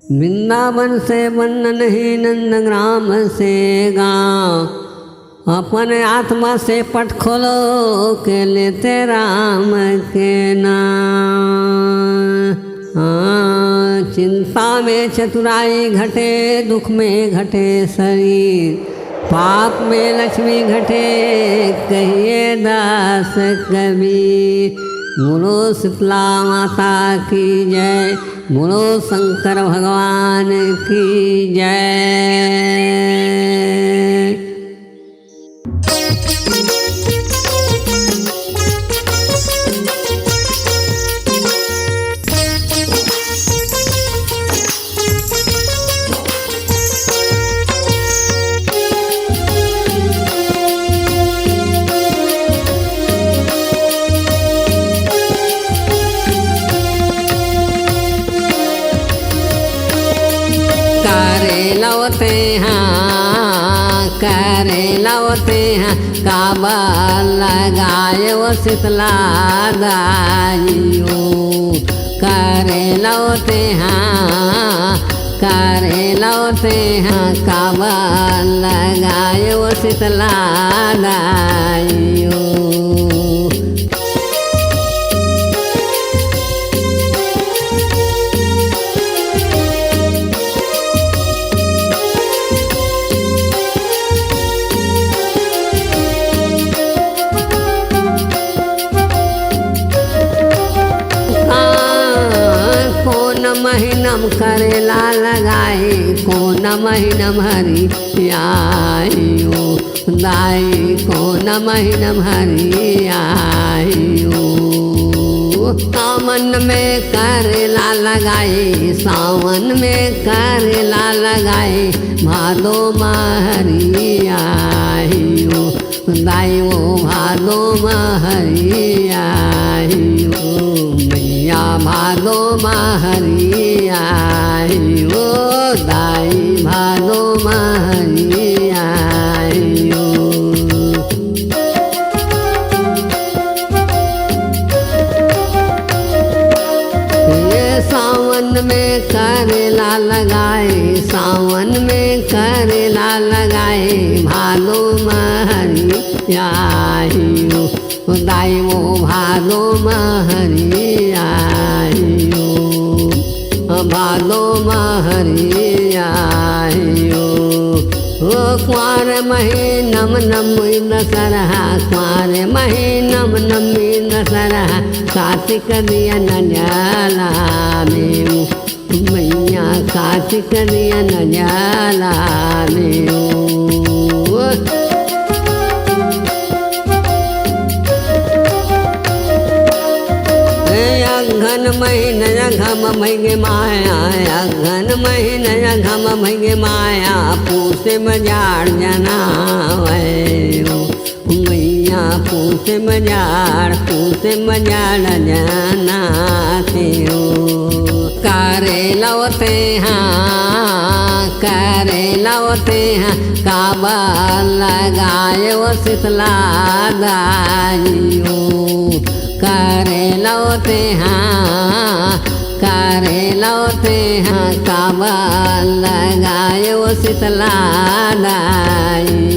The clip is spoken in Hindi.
वृंदावन से बंधन नहीं नंदग्राम से गाँव, अपने आत्मा से पट खोलो के लेते राम के नाम। चिंता में चतुराई घटे, दुख में घटे शरीर, पाप में लक्ष्मी घटे कहिए दास कबीर। बोलो शीतला माता की जय, बोलो शंकर भगवान की जय। करे लवते हैं काबा लगाए वो शीतला दाइयो। करे लवते हैं काबा लगाए वो शीतला दाइयो। महीनम करेला लगाए, कौन महीनम हरि आयो दाई, कौन महीनम हरि आयो। सावन में करेला लगाए, सावन में करेला लगाए, भादो महरी आयो दाई वो भादो महरी आयो। मैया भादो महरी आयो दाई भादो महरी आयो। ये सावन में करेला लगाए, सावन में करेला लगाए, भादो महरी आयो दाई वो भादो महरी आयो, भादो महरी आयो। ओ कुंवर महीनम नमी दशहरा, कुंवर महीनम नमी दशहरा, कार्तिक दिया नजाला में मैया, कार्तिक दिया नजाला में। अघन महीना घम भैगे माया, अघन महीना घम भैगे माया, पूसे मजार जनावे मैया, पूसे मजार जनाते हो। करे लवते हैं काबा लगाए वो शीतला दाइयो। करे लौटे हैं काबा लगाए वो शीतला दाई।